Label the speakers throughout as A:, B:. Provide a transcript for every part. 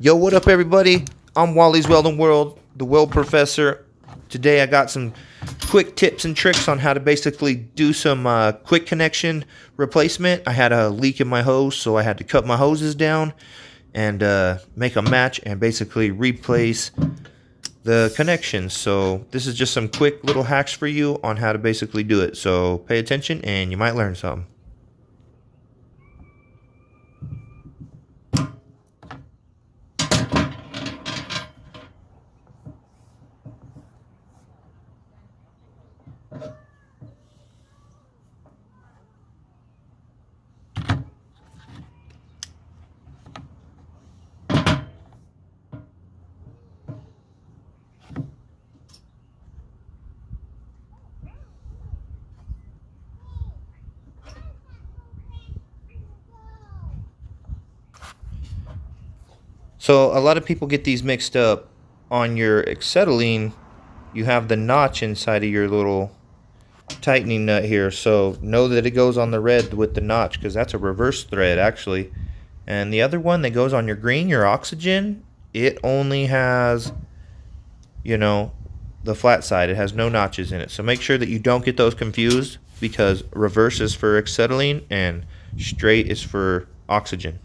A: Yo, what up, everybody? I'm Wally's Welding World, the Weld Professor. Today I got some quick tips and tricks on how to basically do some quick connection replacement. I had a leak in my hose, so I had to cut my hoses down and make a match and basically replace the connections. So this is just some quick little hacks for you on how to basically do it. So pay attention and you might learn something. So a lot of people get these mixed up. On your acetylene, you have the notch inside of your little tightening nut here. So know that it goes on the red with the notch because that's a reverse thread actually. And the other one that goes on your green, your oxygen, it only has, the flat side. It has no notches in it. So make sure that you don't get those confused because reverse is for acetylene and straight is for oxygen.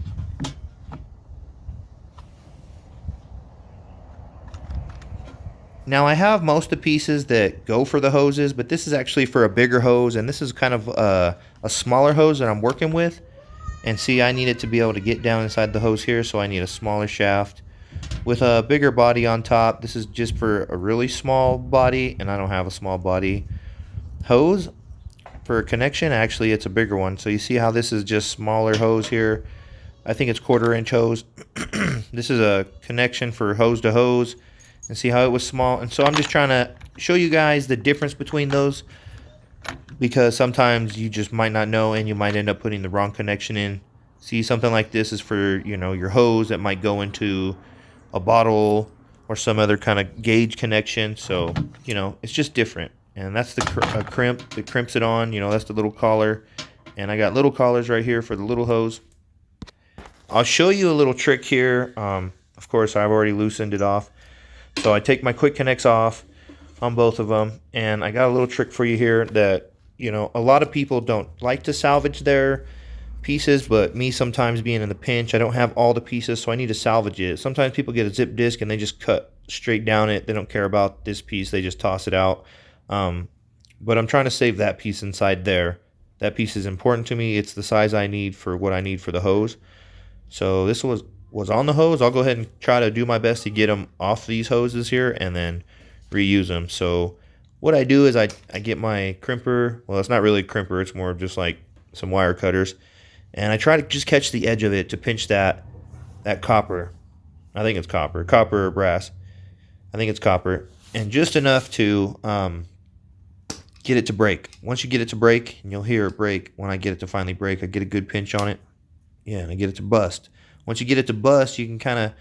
A: Now I have most of the pieces that go for the hoses, but this is actually for a bigger hose, and this is kind of a smaller hose that I'm working with. And see, I need it to be able to get down inside the hose here, so I need a smaller shaft with a bigger body on top. This is just for a really small body, and I don't have a small body hose. For a connection, actually it's a bigger one. So you see how this is just smaller hose here. I think it's 1/4 inch hose. This is a connection for hose to hose. And see how it was small. And so I'm just trying to show you guys the difference between those, because sometimes you just might not know and you might end up putting the wrong connection in. See, something like this is for, your hose that might go into a bottle or some other kind of gauge connection. So, it's just different. And that's the crimp that crimps it on. That's the little collar. And I got little collars right here for the little hose. I'll show you a little trick here. Of course, I've already loosened it off. So I take my quick connects off on both of them, and I got a little trick for you here that, a lot of people don't like to salvage their pieces, but me sometimes being in the pinch, I don't have all the pieces, so I need to salvage it. Sometimes people get a zip disc and they just cut straight down it. They don't care about this piece. They just toss it out. But I'm trying to save that piece inside there. That piece is important to me. It's the size I need for what I need for the hose. So this was on the hose. I'll go ahead and try to do my best to get them off these hoses here and then reuse them. So what I do is I get my crimper. Well, it's not really a crimper. It's more of just like some wire cutters. And I try to just catch the edge of it to pinch that copper. I think it's copper or brass. I think it's copper. And just enough to get it to break. Once you get it to break, and you'll hear it break, when I get it to finally break, I get a good pinch on it. Yeah, and I get it to bust. Once you get it to bust, you can kind of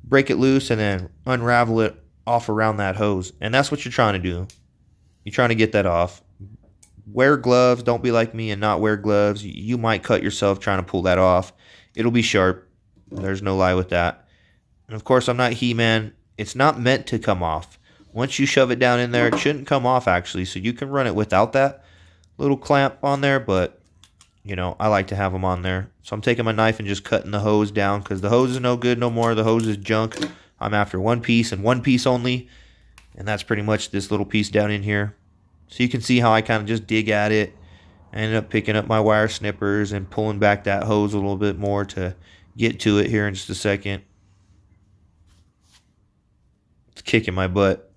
A: break it loose and then unravel it off around that hose. And that's what you're trying to do. You're trying to get that off. Wear gloves. Don't be like me and not wear gloves. You might cut yourself trying to pull that off. It'll be sharp. There's no lie with that. And of course, I'm not He-Man. It's not meant to come off. Once you shove it down in there, it shouldn't come off actually. So you can run it without that little clamp on there, but I like to have them on there. So I'm taking my knife and just cutting the hose down because the hose is no good no more. The hose is junk. I'm after one piece and one piece only. And that's pretty much this little piece down in here. So you can see how I kind of just dig at it. I ended up picking up my wire snippers and pulling back that hose a little bit more to get to it here in just a second. It's kicking my butt.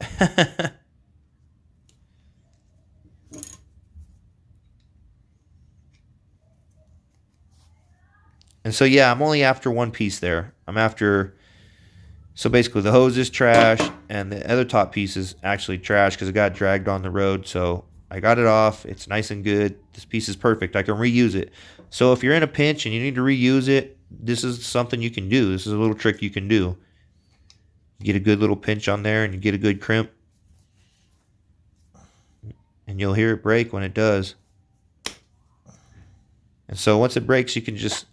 A: And so, yeah, I'm only after one piece there. So basically the hose is trash and the other top piece is actually trash because it got dragged on the road. So I got it off. It's nice and good. This piece is perfect. I can reuse it. So if you're in a pinch and you need to reuse it, this is something you can do. This is a little trick you can do. You get a good little pinch on there and you get a good crimp. And you'll hear it break when it does. And so once it breaks, you can just,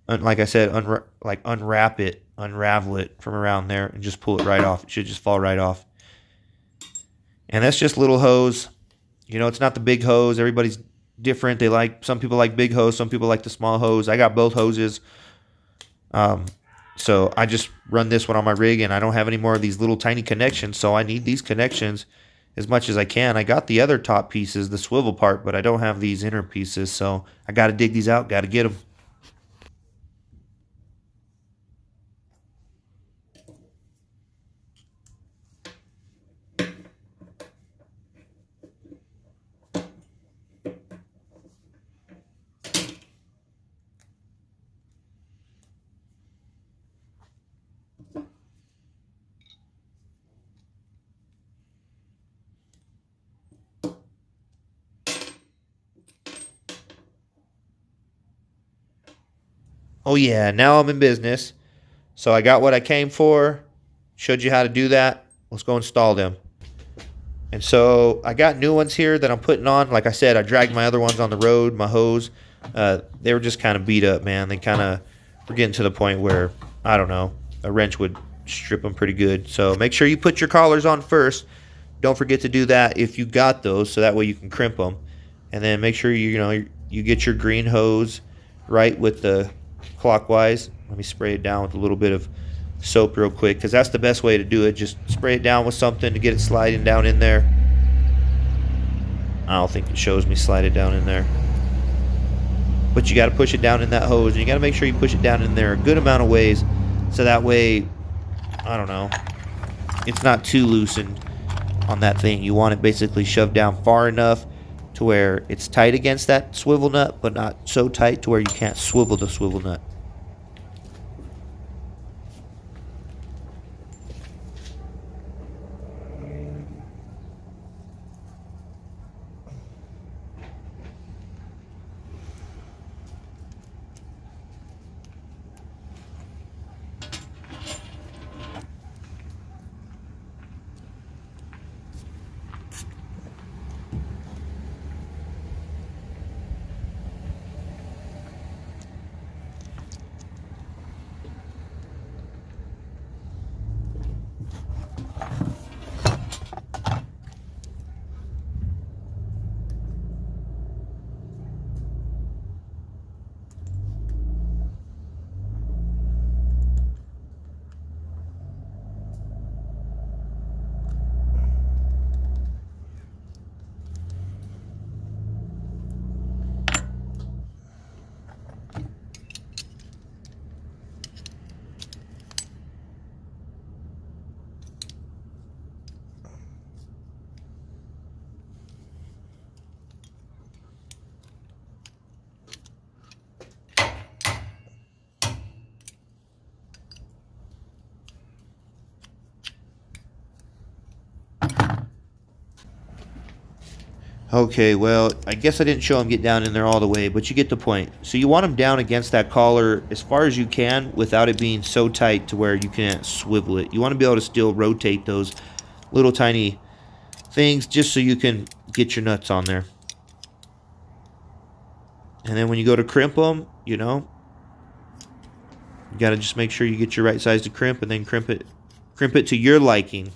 A: like I said, unwrap it unravel it from around there and just pull it right off. It should just fall right off. And that's just little hose. You know, it's not the big hose. Everybody's different. Some people like big hose, some people like the small hose. I got both hoses. So I just run this one on my rig, and I don't have any more of these little tiny connections, so I need these connections as much as I can. I got the other top pieces, the swivel part, but I don't have these inner pieces, so I got to dig these out, got to get them. Oh yeah, now I'm in business. So I got what I came for, showed you how to do that. Let's go install them. And so I got new ones here that I'm putting on. Like I said, I dragged my other ones on the road, my hose. They were just kind of beat up, man. They kind of were getting to the point where, I don't know, a wrench would strip them pretty good. So make sure you put your collars on first. Don't forget to do that if you got those, so that way you can crimp them. And then make sure you get your green hose right with the clockwise. Let me spray it down with a little bit of soap real quick, because that's the best way to do it. Just spray it down with something to get it sliding down in there. I don't think it shows me slide it down in there, but you got to push it down in that hose, and you got to make sure you push it down in there a good amount of ways, so that way, I don't know, it's not too loosened on that thing. You want it basically shoved down far enough to where it's tight against that swivel nut, but not so tight to where you can't swivel the swivel nut. Okay, well, I guess I didn't show them get down in there all the way, but you get the point. So you want them down against that collar as far as you can without it being so tight to where you can't swivel it. You want to be able to still rotate those little tiny things just so you can get your nuts on there. And then when you go to crimp them, you got to just make sure you get your right size to crimp, and then crimp it to your liking.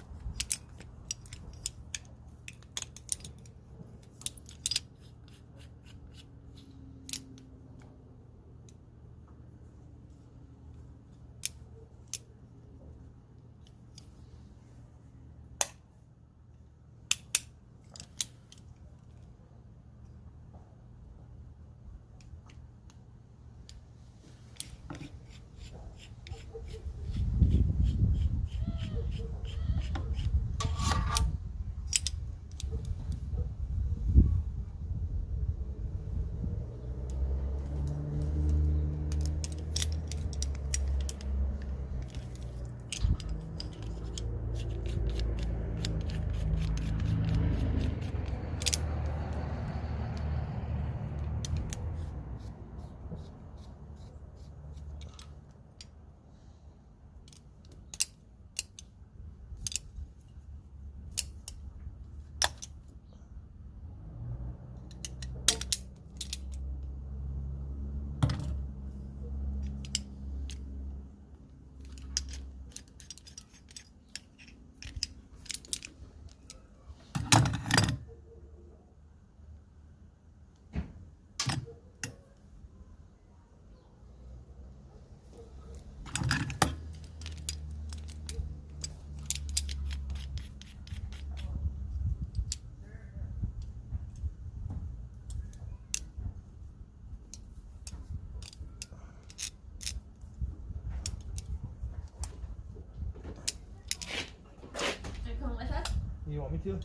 A: me to?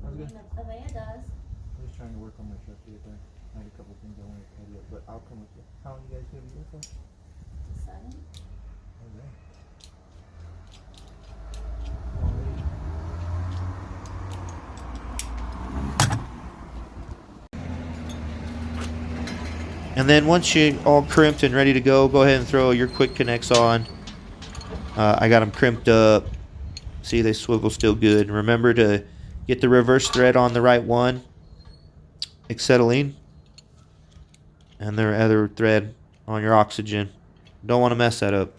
B: I mean, a van does.
A: I'm just trying to work on my truck here. I had a couple things I wanted to tell you, but I'll come with you. How long you guys gonna be here for?
B: 7.
A: Okay. And then once you're all crimped and ready to go ahead and throw your quick connects on. I got them crimped up. See, they swivel still good. And remember to get the reverse thread on the right one. Acetylene. And the other thread on your oxygen. Don't want to mess that up.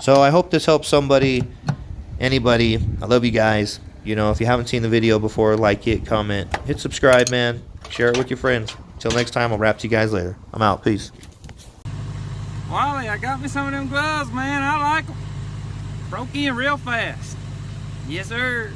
A: So I hope this helps somebody, anybody. I love you guys. You know, if you haven't seen the video before, like it, comment, hit subscribe, man. Share it with your friends. Till next time, I'll rap to you guys later. I'm out. Peace.
C: Wally, I got me some of them gloves, man. I like them. Broke in real fast. Yes, sir.